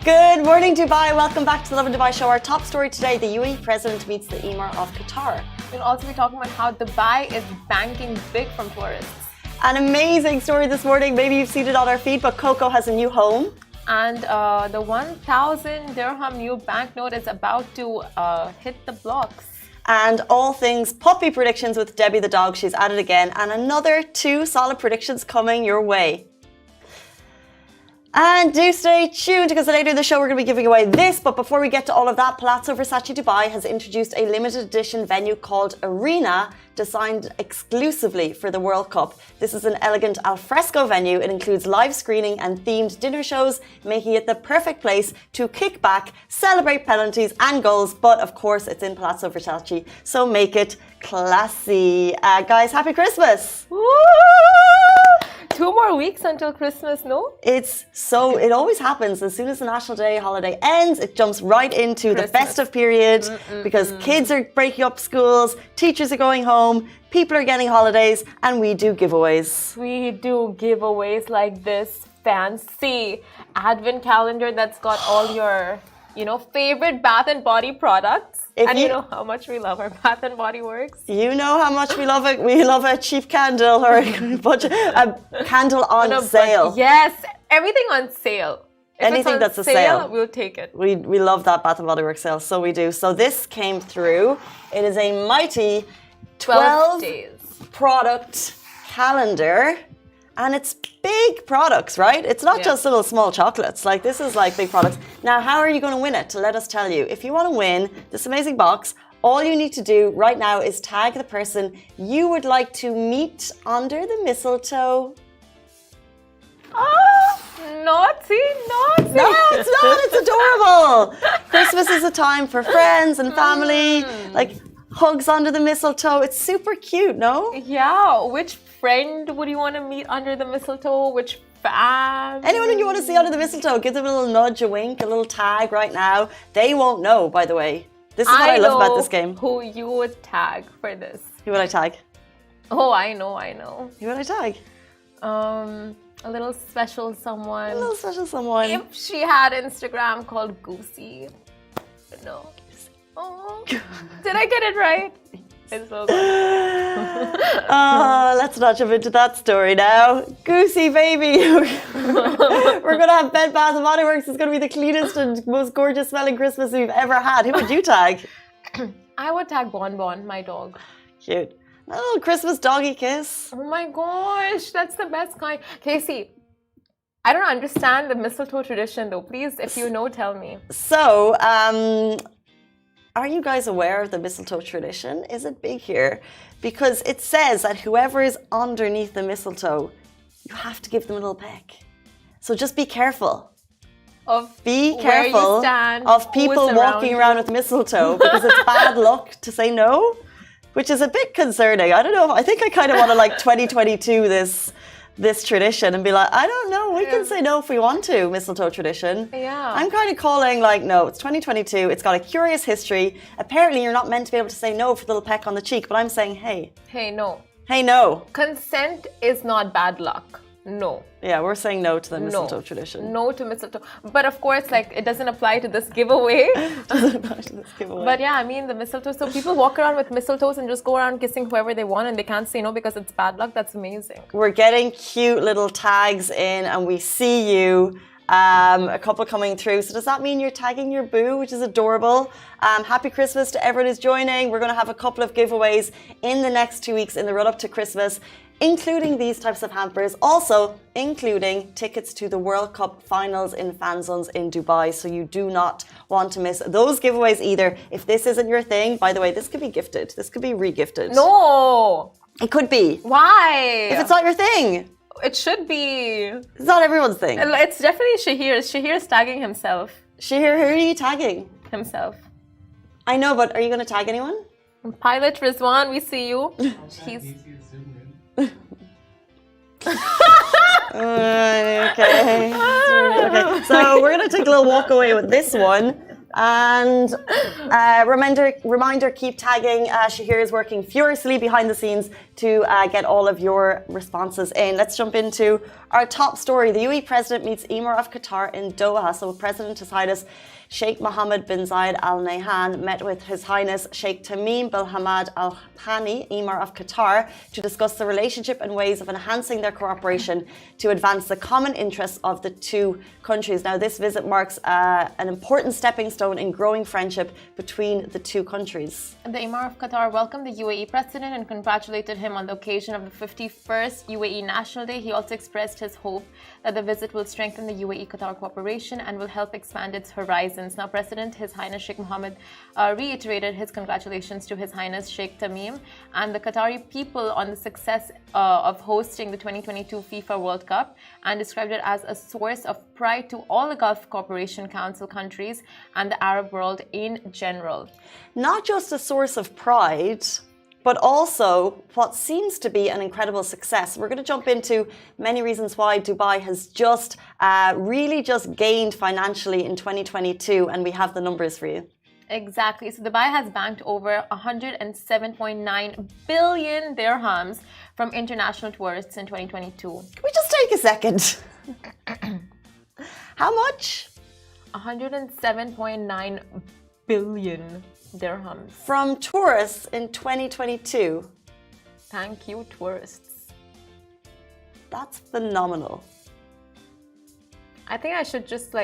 Good morning, Dubai. Welcome back to the Lovin Dubai show. Our top story today, the UAE president meets the Emir of Qatar. We'll also be talking about how Dubai is banking big from tourists. An amazing story this morning. Maybe you've seen it on our feed, but Coco has a new home. And the 1,000 dirham new banknote is about to hit the blocks. And all things puppy predictions with Debbie the dog. She's at it again. And another 2 solid predictions coming your way. And do stay tuned because later in the show we're going to be giving away this. But before we get to all of that, Palazzo Versace Dubai has introduced a limited edition venue called Arena, designed exclusively for the World Cup. This is an elegant alfresco venue. It includes live screening and themed dinner shows, making it the perfect place to kick back, celebrate penalties and goals. But of course, it's in Palazzo Versace, so make it classy. Guys, happy Christmas! Woo! 2 more weeks until Christmas, no? It always happens. As soon as the National Day holiday ends, it jumps right into the festive period because kids are breaking up schools, teachers are going home, people are getting holidays, and we do giveaways. We do giveaways like this fancy advent calendar that's got all your, favorite bath and body products. You know how much we love our Bath and Body Works. You know how much we love it. We love a cheap candle or a candle on sale. Yes, everything on sale. If anything that's a sale, we'll take it. We love that Bath and Body Works sale, so we do. So this came through. It is a mighty 12 days product calendar. And it's big products, right? It's not just little small chocolates. Like, this is like big products. Now, how are you going to win it? Let us tell you. If you want to win this amazing box, all you need to do right now is tag the person you would like to meet under the mistletoe. Oh, naughty. No, it's not. It's adorable. Christmas is a time for friends and family. Like, hugs under the mistletoe. It's super cute, no? Yeah. Which friend would you want to meet under the mistletoe? Which fan? Anyone you want to see under the mistletoe, give them a little nudge, a wink, a little tag right now. They won't know, by the way. This is what I love about this game. Who you would tag for this? Who would I tag? Oh, I know. Who would I tag? A little special someone. If she had Instagram called Goosey. No. Oh, did I get it right? It's so good. Let's not jump into that story now. Goosey baby. We're going to have Bed Bath & Body Works. It's going to be the cleanest and most gorgeous smelling Christmas we've ever had. Who would you tag? I would tag Bon Bon, my dog. Cute. A little Christmas doggy kiss. Oh my gosh, that's the best kind. Casey, I don't understand the mistletoe tradition though. Please, if you know, tell me. So, are you guys aware of the mistletoe tradition? Is it big here? Because it says that whoever is underneath the mistletoe, you have to give them a little peck. So just be careful. Be careful of people walking around with mistletoe because it's bad luck to say no, which is a bit concerning. I don't know. I think I kind of want to 2022 this tradition and be like, I don't know, we can say no if we want to, mistletoe tradition. Yeah. I'm kind of calling no, it's 2022, it's got a curious history. Apparently you're not meant to be able to say no for the little peck on the cheek, but I'm saying, hey. Hey, no. Hey, no. Consent is not bad luck. No. Yeah, we're saying no to the mistletoe tradition. No to mistletoe. But of course, it doesn't apply to this giveaway. But yeah, I mean, the mistletoe. So people walk around with mistletoes and just go around kissing whoever they want and they can't say no because it's bad luck. That's amazing. We're getting cute little tags in and we see you. A couple coming through. So does that mean you're tagging your boo, which is adorable? Happy Christmas to everyone who's joining. We're going to have a couple of giveaways in the next 2 weeks in the run up to Christmas, including these types of hampers, also including tickets to the World Cup finals in fan zones in Dubai. So you do not want to miss those giveaways either. If this isn't your thing, by the way, this could be gifted. This could be re-gifted. No! It could be. Why? If it's not your thing. It should be. It's not everyone's thing. It's definitely Shahir. Shahir's tagging himself. Shahir, who are you tagging? Himself. I know, but are you going to tag anyone? Pilot Rizwan, we see you. He's... Okay. So we're going to take a little walk away with this one. And reminder, keep tagging. Shahir is working furiously behind the scenes to get all of your responses in. Let's jump into our top story. The UAE president meets Emir of Qatar in Doha. So President His Highness Sheikh Mohammed bin Zayed Al Nahyan met with His Highness Sheikh Tamim bin Hamad Al Thani, Emir of Qatar, to discuss the relationship and ways of enhancing their cooperation to advance the common interests of the two countries. Now, this visit marks an important stepping stone in growing friendship between the two countries. The Emir of Qatar welcomed the UAE president and congratulated him on the occasion of the 51st UAE National Day. He also expressed his hope that the visit will strengthen the UAE-Qatar cooperation and will help expand its horizons. Now, President His Highness Sheikh Mohammed reiterated his congratulations to His Highness Sheikh Tamim and the Qatari people on the success of hosting the 2022 FIFA World Cup, and described it as a source of pride to all the Gulf Cooperation Council countries and the Arab world in general. Not just a source of pride, but also what seems to be an incredible success. We're going to jump into many reasons why Dubai has really just gained financially in 2022, and we have the numbers for you. Exactly. So Dubai has banked over 107.9 billion dirhams from international tourists in 2022. Can we just take a second? How much? 107.9 billion dirhams. From tourists in 2022. Thank you, tourists. That's phenomenal. I think I should just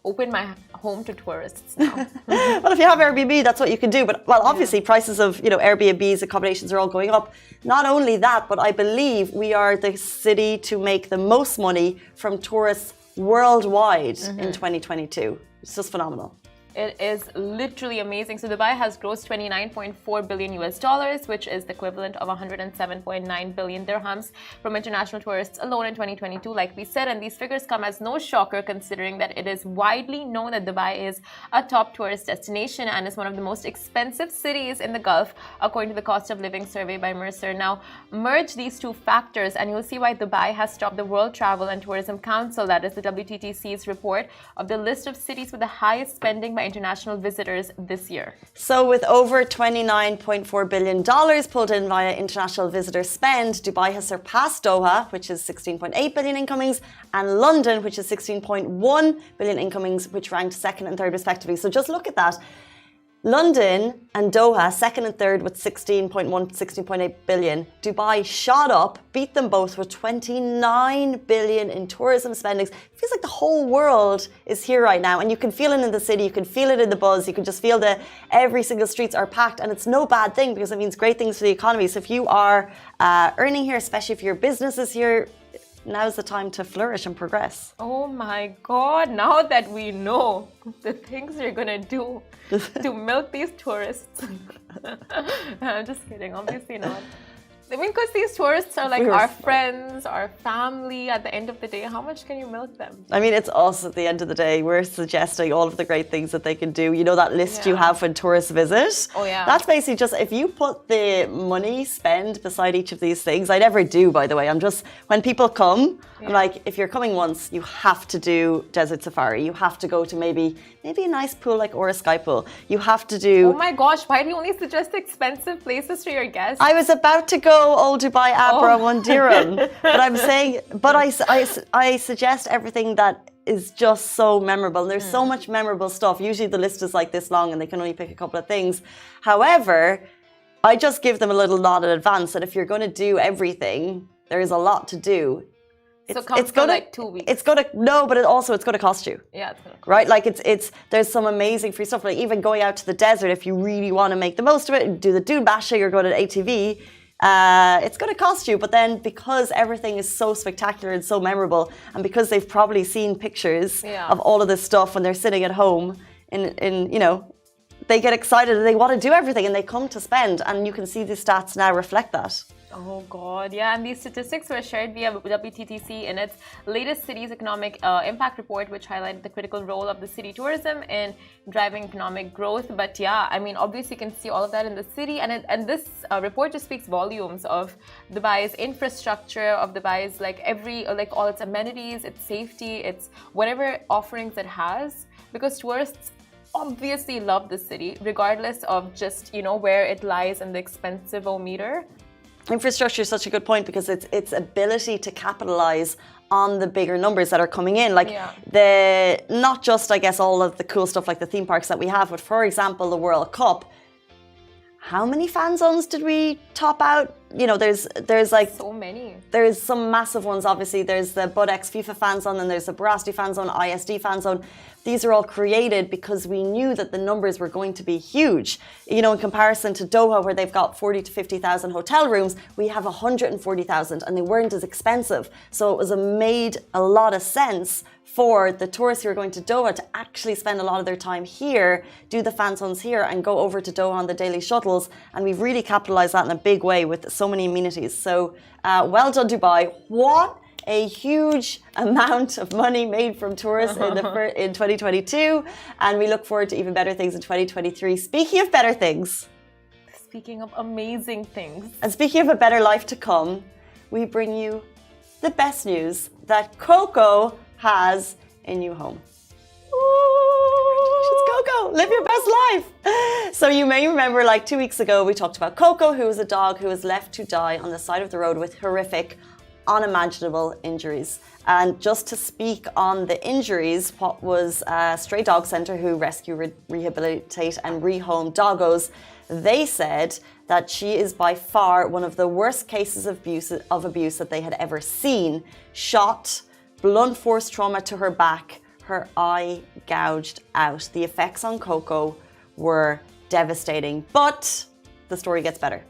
open my home to tourists now. Well, if you have Airbnb, that's what you can do. But obviously prices of Airbnbs, accommodations are all going up. Not only that, but I believe we are the city to make the most money from tourists worldwide in 2022. It's just phenomenal. It is literally amazing. So Dubai has grossed 29.4 billion US dollars, which is the equivalent of 107.9 billion dirhams from international tourists alone in 2022, like we said. And these figures come as no shocker, considering that it is widely known that Dubai is a top tourist destination and is one of the most expensive cities in the Gulf, according to the cost of living survey by Mercer. Now, merge these two factors and you'll see why Dubai has topped the World Travel and Tourism Council, that is the WTTC's report of the list of cities with the highest spending by international visitors this year. So with over $29.4 billion pulled in via international visitor spend, Dubai has surpassed Doha, which is 16.8 billion incomings, and London, which is 16.1 billion incomings, which ranked second and third respectively. So just look at that. London and Doha, second and third with 16.1, 16.8 billion. Dubai shot up, beat them both with 29 billion in tourism spendings. It feels like the whole world is here right now, and you can feel it in the city, you can feel it in the buzz, you can just feel that every single streets are packed, and it's no bad thing because it means great things for the economy. So if you are earning here, especially if your business is here, now's the time to flourish and progress. Oh my God, now that we know the things you're gonna do to milk these tourists. I'm just kidding, obviously not. I mean, because these tourists are like our friends, our family. At the end of the day, how much can you milk them? I mean, it's us at the end of the day. We're suggesting all of the great things that they can do. You know that list you have when tourists visit? Oh, yeah. That's basically just, if you put the money spend beside each of these things, I never do, by the way. I'm just, when people come, I'm like, if you're coming once, you have to do desert safari. You have to go to maybe a nice pool like Aura Sky Pool. You have to do... Oh my gosh, why do you only suggest expensive places to your guests? I was about to go Old Dubai Abra 1 dirham. But I'm saying, but I suggest everything that is just so memorable. And there's so much memorable stuff. Usually the list is like this long and they can only pick a couple of things. However, I just give them a little nod in advance that if you're going to do everything, there is a lot to do. So it's going to like 2 weeks. It's gonna no, but it's gonna cost you. Yeah, it's gonna cost right. Like it's there's some amazing free stuff. Like even going out to the desert, if you really want to make the most of it, do the dune bashing or go to an ATV. It's going to cost you, but then because everything is so spectacular and so memorable, and because they've probably seen pictures of all of this stuff when they're sitting at home, in they get excited and they want to do everything and they come to spend, and you can see the stats now reflect that. Oh God, yeah, and these statistics were shared via WTTC in its latest city's economic impact report, which highlighted the critical role of the city tourism in driving economic growth. But yeah, I mean, obviously you can see all of that in the city, and this report just speaks volumes of Dubai's infrastructure, of Dubai's like all its amenities, its safety, its whatever offerings it has, because tourists obviously love the city, regardless of just where it lies in the expensive-o-meter. Infrastructure is such a good point because its ability to capitalize on the bigger numbers that are coming in, like the not just I guess all of the cool stuff like the theme parks that we have, but for example the World Cup. How many fan zones did we top out? There's like so many. There's some massive ones. Obviously, there's the Budex FIFA fan zone, and there's the Barasti fan zone, ISD fan zone. These are all created because we knew that the numbers were going to be huge. In comparison to Doha, where they've got 40 to 50,000 hotel rooms, we have 140,000, and they weren't as expensive. So it was made a lot of sense for the tourists who are going to Doha to actually spend a lot of their time here, do the fan zones here, and go over to Doha on the daily shuttles. And we've really capitalized that in a big way with so many amenities. So well done, Dubai. What a huge amount of money made from tourists in 2022. And we look forward to even better things in 2023. Speaking of better things. Speaking of amazing things. And speaking of a better life to come, we bring you the best news that Coco has a new home. It's Coco, live your best life. So you may remember like 2 weeks ago, we talked about Coco, who was a dog who was left to die on the side of the road with horrific, unimaginable injuries. And just to speak on the injuries, what was a stray dog centre who rescue, rehabilitate and rehome doggos, they said that she is by far one of the worst cases of abuse that they had ever seen. Shot, blunt force trauma to her back, her eye gouged out. The effects on Coco were devastating, but the story gets better.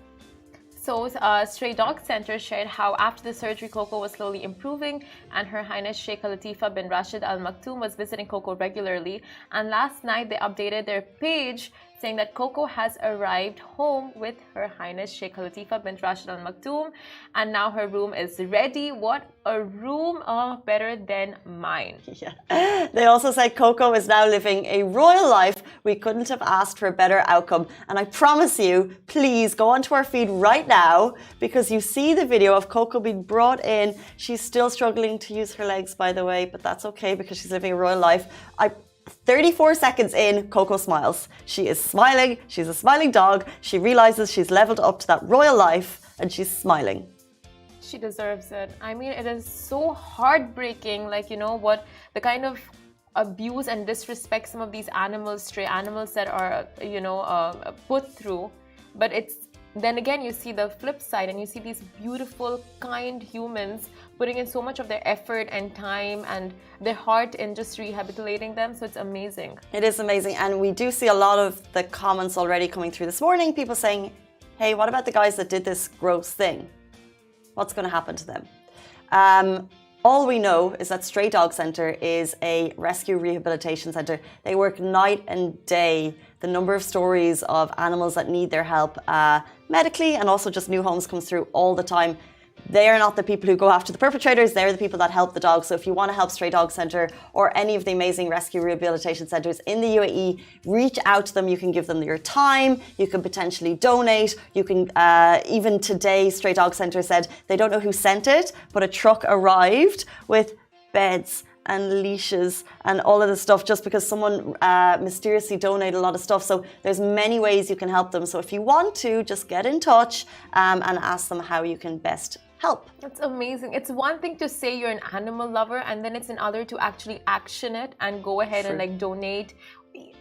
So, Stray Dog Center shared how after the surgery, Coco was slowly improving, and Her Highness Sheikh Latifah bin Rashid Al Maktoum was visiting Coco regularly. And last night, they updated their page saying that Coco has arrived home with Her Highness Sheikh Latifah bin Rashid Al Maktoum, and now her room is ready. What a room! Better than mine. Yeah. They also said Coco is now living a royal life. We couldn't have asked for a better outcome. And I promise you, please go onto our feed right now, because you see the video of Coco being brought in. She's still struggling to use her legs, by the way, but that's okay because she's living a royal life. 34 seconds in, Coco smiles. She is smiling. She's a smiling dog. She realizes she's leveled up to that royal life and she's smiling. She deserves it. I mean, it is so heartbreaking, what the kind of abuse and disrespect some of these animals, stray animals that are, put through. But then again, you see the flip side and you see these beautiful, kind humans putting in so much of their effort and time and their heart in just rehabilitating them. So it's amazing. It is amazing. And we do see a lot of the comments already coming through this morning. People saying, hey, what about the guys that did this gross thing? What's going to happen to them? All we know is that Stray Dog Center is a rescue rehabilitation center. They work night and day. The number of stories of animals that need their help medically and also just new homes comes through all the time. They are not the people who go after the perpetrators. They're the people that help the dogs. So if you want to help Stray Dog Center or any of the amazing rescue rehabilitation centers in the UAE, reach out to them. You can give them your time. You can potentially donate. You can, even today, Stray Dog Center said they don't know who sent it, but a truck arrived with beds and leashes and all of this stuff just because someone mysteriously donated a lot of stuff. So there's many ways you can help them. So if you want to, just get in touch and ask them how you can best help. That's amazing. It's one thing to say you're an animal lover, and then it's another to actually action it and go ahead and donate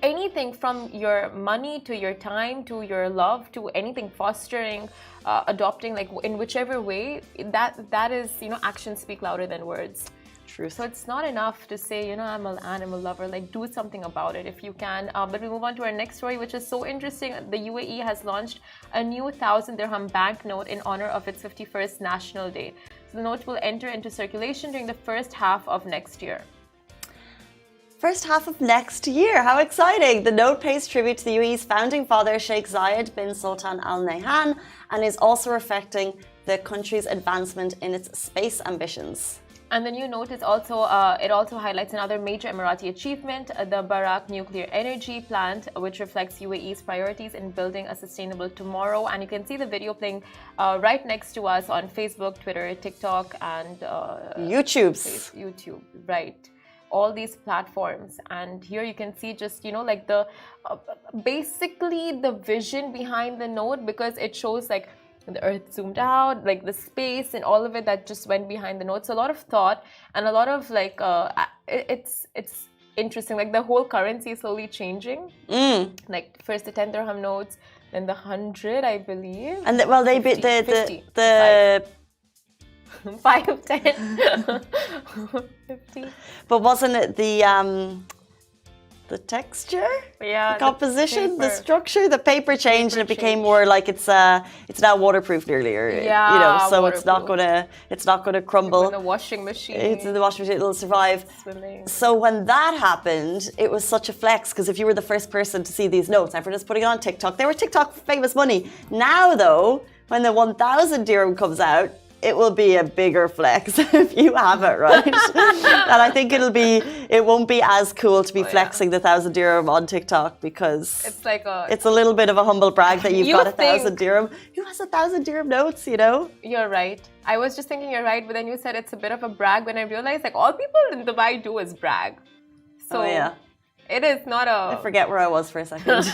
anything from your money to your time to your love to anything, fostering, adopting, like in whichever way, that is, actions speak louder than words. True. So it's not enough to say, I'm an animal lover, like do something about it if you can. But we move on to our next story, which is so interesting. The UAE has launched a new 1,000 dirham banknote in honor of its 51st National Day. So the note will enter into circulation during the first half of next year. First half of next year. How exciting! The note pays tribute to the UAE's founding father, Sheikh Zayed bin Sultan Al Nahyan, and is also reflecting the country's advancement in its space ambitions. And the new note is also it also highlights another major Emirati achievement, the Barak nuclear energy plant, which reflects UAE's priorities in building a sustainable tomorrow. And you can see the video playing right next to us on Facebook, Twitter, TikTok, and YouTube. Right. All these platforms, and here you can see just like the basically the vision behind the note, because it shows like the earth zoomed out, like the space and all of it that just went behind the note. So a lot of thought and a lot of like it's interesting, like the whole currency is slowly changing. Like first the 10 dirham notes, then the 100, I believe, and well they 50, the 5, 10, 50. But wasn't it the texture, the composition, the structure, the paper changed, and it became more like it's now waterproof nearly, so it's not gonna crumble. Like in the washing machine. It's in the washing machine, it'll survive. Swimming. So when that happened, it was such a flex, because if you were the first person to see these notes, everyone was putting it on TikTok. They were TikTok famous money. Now though, when the 1,000 dirham comes out, it will be a bigger flex if you have it, right? And I think it won't be as cool to be flexing the 1,000 dirham on TikTok, because it's a little bit of a humble brag that you've got 1,000 dirham. Who has 1,000 dirham notes, You're right. I was just thinking you're right, but then you said it's a bit of a brag when I realized like all people in Dubai do is brag. So it is not a... I forget where I was for a second.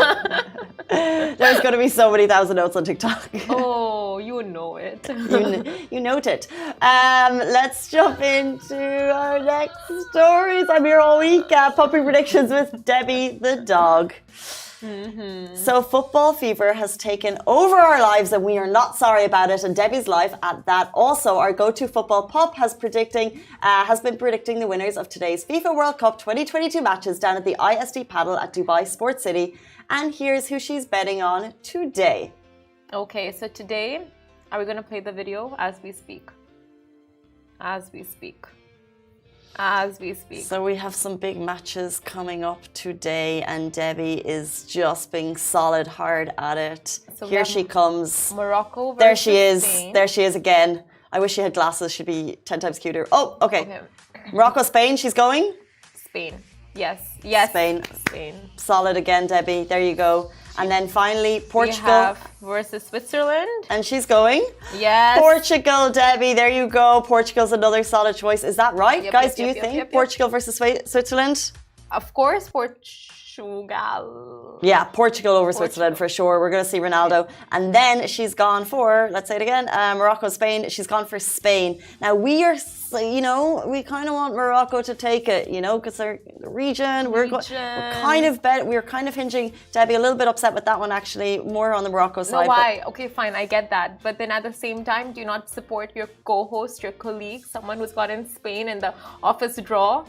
There's going to be so many 1,000 notes on TikTok. Oh, you know it. you note it. Let's jump into our next stories. I'm here all week. Puppy predictions with Debbie the dog. So football fever has taken over our lives, and we are not sorry about it. And Debbie's life at that. Also, our go-to football pup has been predicting the winners of today's FIFA World Cup 2022 matches down at the ISD Paddle at Dubai Sports City. And here's who she's betting on today. Okay, so today, are we going to play the video as we speak? As we speak. So we have some big matches coming up today, and Debbie is just being solid hard at it. So here she comes. Morocco versus There she is. Spain. There she is again. I wish she had glasses. She'd be 10 times cuter. Oh, okay. Morocco, Spain. She's going? Spain. Yes. Spain. Spain. Solid again, Debbie. There you go. And then finally, Portugal. We have versus Switzerland. And she's going? Yes. Portugal, Debbie. There you go. Portugal's another solid choice. Is that right? Guys, do you think Portugal versus Switzerland? Of course, Portugal. Yeah, Portugal over Switzerland for sure. We're going to see Ronaldo. And then she's gone for, let's say it again, Morocco, Spain. She's gone for Spain. Now, we are, we kind of want Morocco to take it, because they're the region. We're kind of hinging. Debbie, a little bit upset with that one, actually. More on the Morocco side. No, why? Okay, fine. I get that. But then at the same time, do you not support your co-host, your colleague, someone who's got in Spain in the office draw?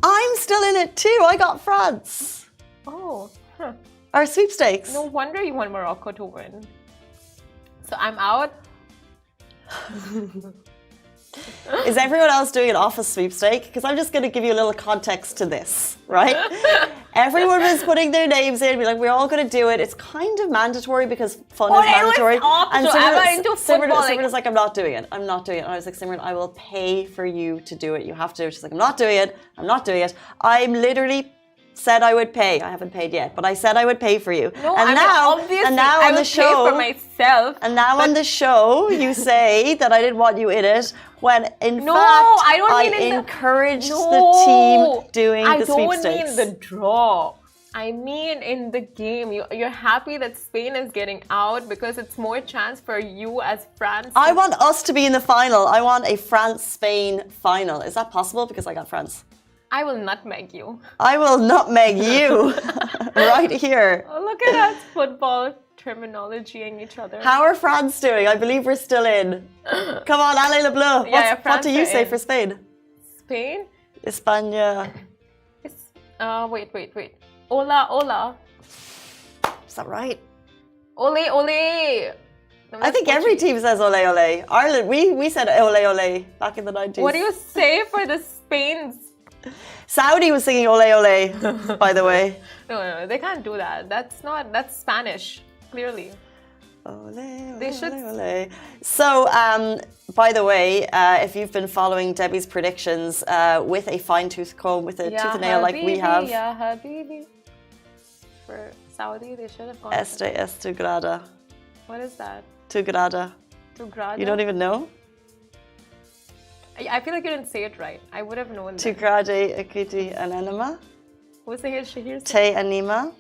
I'm still in it too. I got France. Oh, Our sweepstakes. No wonder you want Morocco to win. So I'm out. Is everyone else doing an office sweepstake? Because I'm just going to give you a little context to this, right? Everyone was putting their names in, be like, we're all going to do it. It's kind of mandatory because fun is mandatory. And Simran is like, I'm not doing it. And I was like, Simran, I will pay for you to do it. You have to. She's like, I'm not doing it. I'm literally said I would pay. I haven't paid yet, but I said I would pay for you. No, now on the show, pay for myself. And now on the show, you say that I didn't want you in it, when in fact I encouraged the team doing the sweepstakes. I don't mean the draw. I mean in the game. You're happy that Spain is getting out because it's more chance for you as France. I want us to be in the final. I want a France-Spain final. Is that possible? Because I got France. I will nutmeg you. I will nutmeg you right here. Oh, look at us, football terminologying each other. How are France doing? I believe we're still in. Come on, allez le bleu. What do you say for Spain? Spain? España. Wait. Hola, hola. Is that right? Ole, ole. No, I think every team says ole, ole. Ireland, we said ole, ole back in the 90s. What do you say for the Spains? Saudi was singing ole, ole, by the way. No, they can't do that. That's Spanish, clearly. Ole, They should. ole. So, by the way, if you've been following Debbie's predictions with a fine-tooth comb, with a tooth and nail like we have. Yeah, Habibi. For Saudi, they should have gone. Este es tu grada. What is that? Tu grada. Tu grada? You don't even know? I feel like you didn't say it right. I would have known. Tu grade equity anima. Who's saying it? Shahir? Te anima.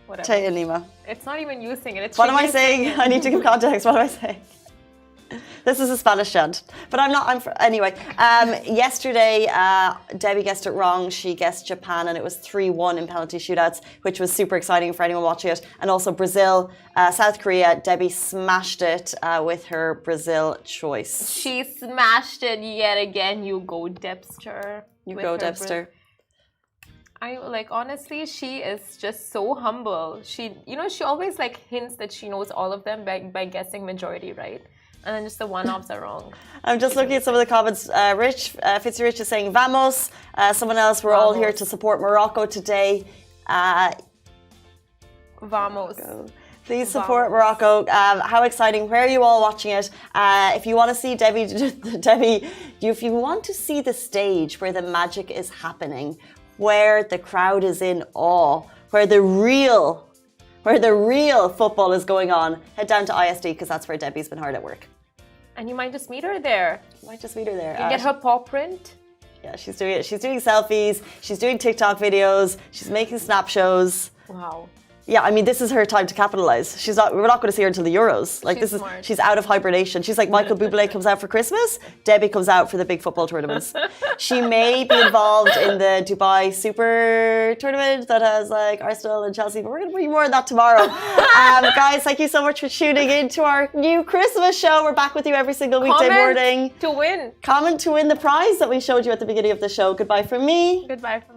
Whatever. Te anima. It's not even you singing it. It's What am I Shahir saying? singing. I need to give context. What am I saying? This is a Spanish chant. But I'm not. Anyway, yesterday, Debbie guessed it wrong. She guessed Japan, and it was 3-1 in penalty shootouts, which was super exciting for anyone watching it. And also Brazil, South Korea. Debbie smashed it with her Brazil choice. She smashed it yet again. You go, Debster. You go, Debster. Honestly, she is just so humble. She always hints that she knows all of them by guessing majority right. And then just the one-offs are wrong. I'm just looking at some of the comments. Fitzrich is saying, Vamos. Someone else, we're all here to support Morocco today. Vamos. Please support Morocco. How exciting. Where are you all watching it? If you want to see Debbie, if you want to see the stage where the magic is happening, where the crowd is in awe, where the real football is going on, head down to ISD because that's where Debbie's been hard at work. And you might just meet her there. You might just meet her there. You get her paw print. Yeah, she's doing it. She's doing selfies. She's doing TikTok videos. She's making snap shows. Wow. Yeah, I mean, this is her time to capitalize. We're not going to see her until the Euros. She's out of hibernation. She's like Michael Bublé comes out for Christmas. Debbie comes out for the big football tournaments. She may be involved in the Dubai Super Tournament that has Arsenal and Chelsea, but we're going to bring more on that tomorrow. Guys, thank you so much for tuning in to our new Christmas show. We're back with you every single weekday morning. To win. Comment to win the prize that we showed you at the beginning of the show. Goodbye from me. Goodbye from me.